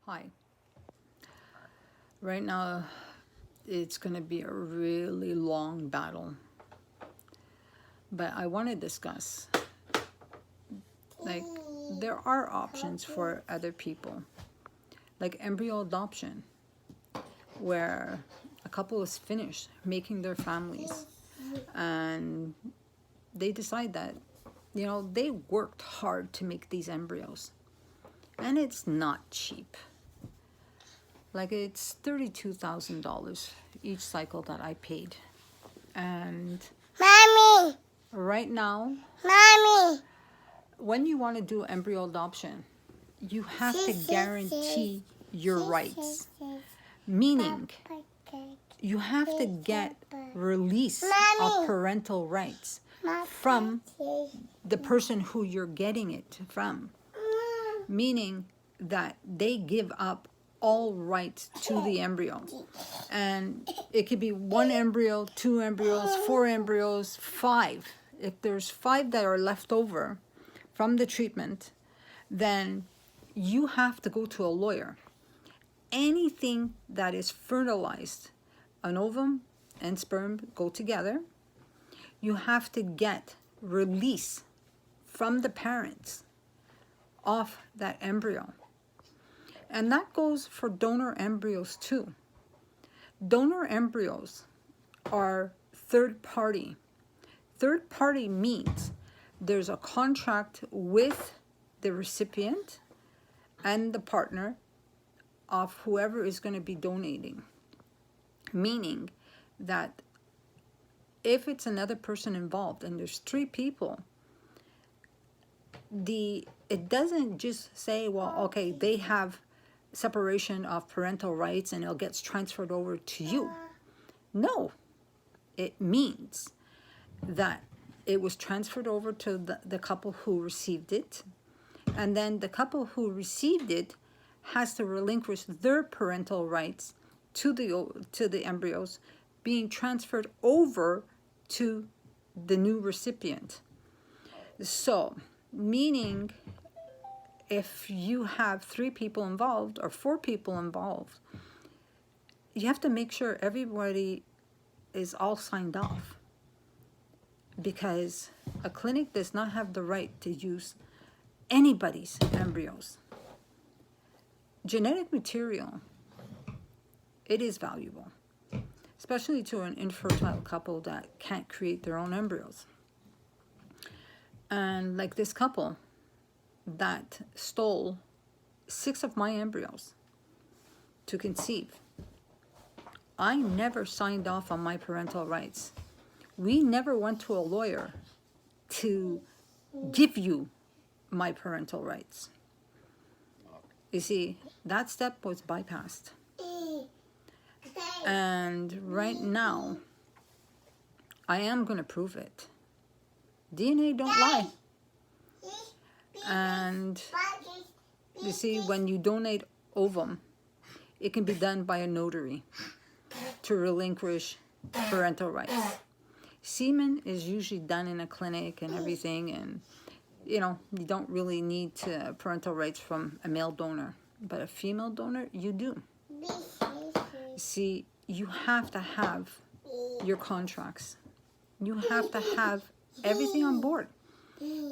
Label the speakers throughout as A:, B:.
A: Hi. Right now, it's going to be a really long battle. But I want to discuss, like, there are options for other people, like embryo adoption, where a couple is finished making their families and they decide that, they worked hard to make these embryos. And it's not cheap. Like, it's $32,000 each cycle that I paid. And
B: Mommy,
A: right now,
B: mommy,
A: when you want to do embryo adoption, you have to guarantee your rights. Meaning, you have to get release of parental rights from the person who you're getting it from. Meaning that they give up all rights to the embryo. And it could be 1 embryo, 2 embryos, 4 embryos, 5. If there's 5 that are left over from the treatment, then you have to go to a lawyer. Anything that is fertilized, an ovum and sperm go together, you have to get release from the parents of that embryo. And that goes for donor embryos too. Donor embryos are third party. Third party means there's a contract with the recipient and the partner of whoever is going to be donating. Meaning that if it's another person involved and there's 3 people, it doesn't just say, well, okay, they have separation of parental rights and it gets transferred over to you. No, it means that it was transferred over to the couple who received it, and then the couple who received it has to relinquish their parental rights to the embryos being transferred over to the new recipient. So, meaning if you have 3 people involved or 4 people involved, you have to make sure everybody is all signed off, because a clinic does not have the right to use anybody's embryos. Genetic material, it is valuable, especially to an infertile couple that can't create their own embryos. And like this couple that stole 6 of my embryos to conceive, I never signed off on my parental rights. We never went to a lawyer to give you my parental rights. You see, that step was bypassed. And right now, I am going to prove it. DNA don't lie. And you see, when you donate ovum, it can be done by a notary to relinquish parental rights. Semen is usually done in a clinic and everything, and you don't really need parental rights from a male donor. But a female donor, you do. See, you have to have your contracts. You have to have everything on board.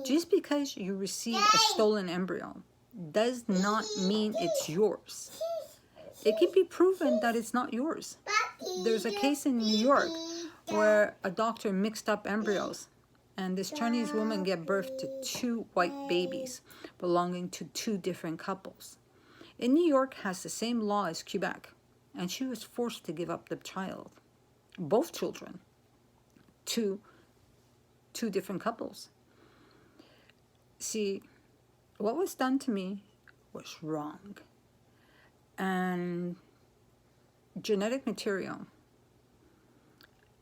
A: Just because you receive a stolen embryo does not mean it's yours. It can be proven that it's not yours. There's a case in New York where a doctor mixed up embryos, and this Chinese woman gave birth to 2 white babies belonging to 2 different couples. In New York has the same law as Quebec, and she was forced to give up the child, both children, to 2 different couples. See, what was done to me was wrong. And genetic material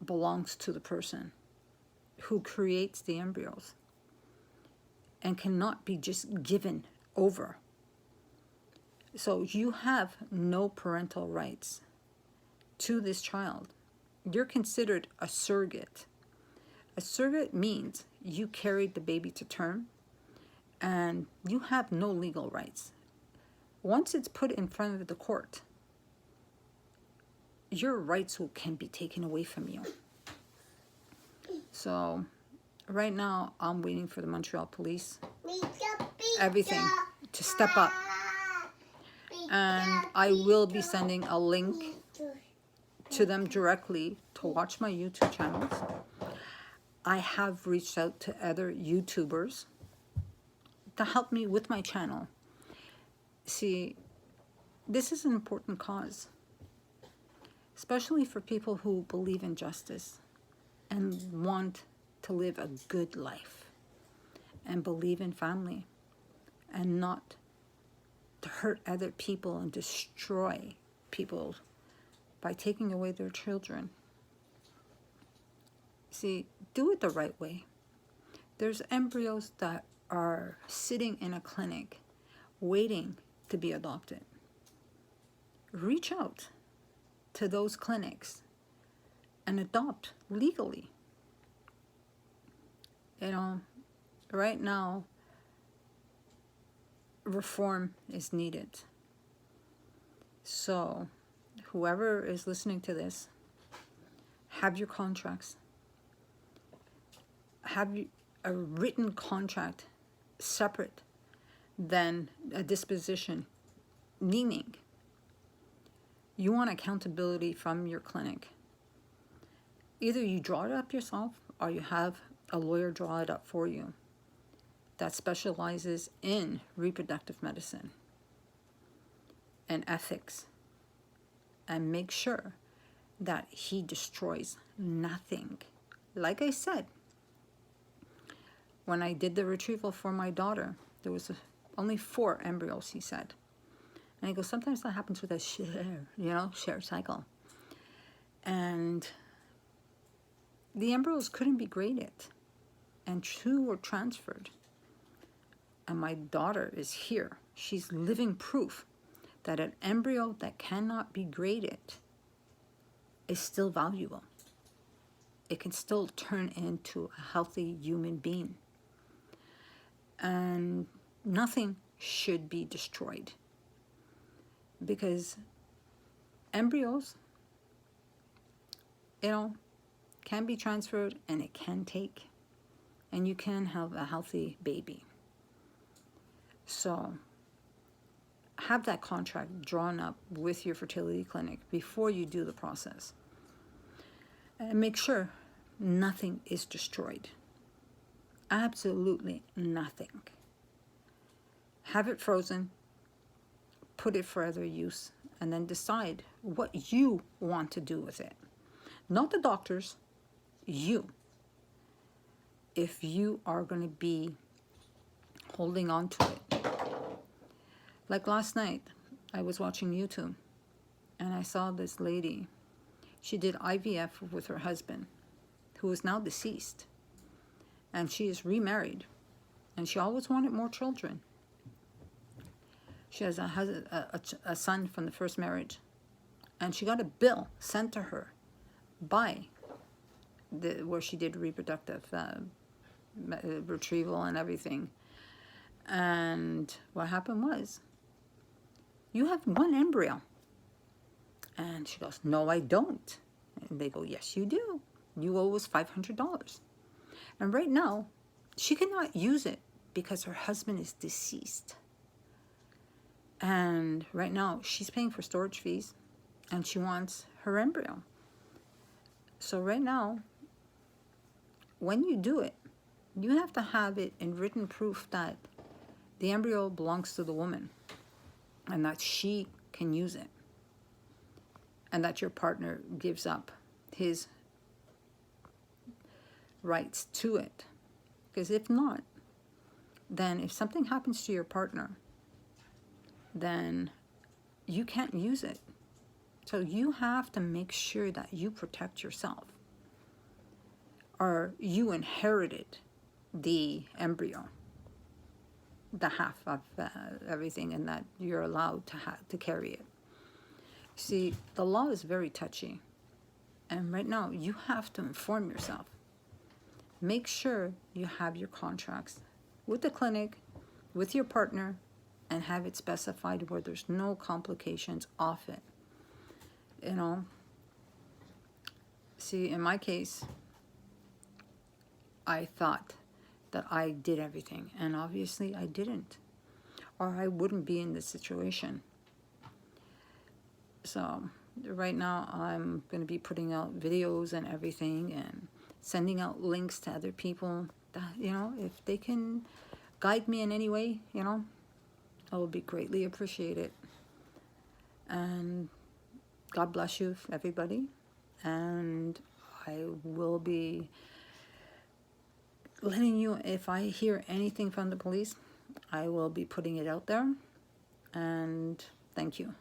A: belongs to the person who creates the embryos and cannot be just given over. So you have no parental rights to this child. You're considered a surrogate. A surrogate means you carried the baby to term and you have no legal rights. once it's put in front of the court, your rights can be taken away from you. So right now, I'm waiting for the Montreal police, everything, to step up. And I will be sending a link to them directly to watch my YouTube channels. I have reached out to other YouTubers to help me with my channel. See, this is an important cause, especially for people who believe in justice and want to live a good life and believe in family and not to hurt other people and destroy people by taking away their children. See, do it the right way. There's embryos that are sitting in a clinic waiting to be adopted. Reach out to those clinics and adopt legally. You know, right now, reform is needed. So, whoever is listening to this, have your contracts. Have a written contract separate than a disposition, meaning you want accountability from your clinic. Either you draw it up yourself or you have a lawyer draw it up for you that specializes in reproductive medicine and ethics, and make sure that he destroys nothing. Like I said, when I did the retrieval for my daughter, there was only 4 embryos, he said. And he goes, sometimes that happens with a share cycle. And the embryos couldn't be graded, and 2 were transferred. And my daughter is here. She's living proof that an embryo that cannot be graded is still valuable. It can still turn into a healthy human being. And nothing should be destroyed, because embryos, can be transferred, and it can take, and you can have a healthy baby. So have that contract drawn up with your fertility clinic before you do the process, and make sure nothing is destroyed. Absolutely nothing. Have it frozen, put it for other use, and then decide what you want to do with it. Not the doctors, you. If you are going to be holding on to it. Like last night, I was watching YouTube, and I saw this lady. She did IVF with her husband, who is now deceased. And she is remarried, and she always wanted more children. She has a son from the first marriage, and she got a bill sent to her by where she did reproductive retrieval and everything. And what happened was, you have 1 embryo. And she goes, no, I don't. And they go, yes, you do. You owe us $500. And right now, she cannot use it because her husband is deceased. And right now, she's paying for storage fees, and she wants her embryo. So right now, when you do it, you have to have it in written proof that the embryo belongs to the woman and that she can use it, and that your partner gives up his rights to it. Because if not, then if something happens to your partner, then you can't use it. So you have to make sure that you protect yourself, or you inherited the embryo, the half of everything, and that you're allowed to carry it. See, the law is very touchy, and right now you have to inform yourself. Make sure you have your contracts with the clinic, with your partner, and have it specified where there's no complications off it. You know, see, in my case, I thought that I did everything, and obviously I didn't, or I wouldn't be in this situation. So right now I'm going to be putting out videos and everything, and sending out links to other people that, you know, if they can guide me in any way, you know, I will be greatly appreciated. And God bless you, everybody. And I will be letting you, if I hear anything from the police, I will be putting it out there. And thank you.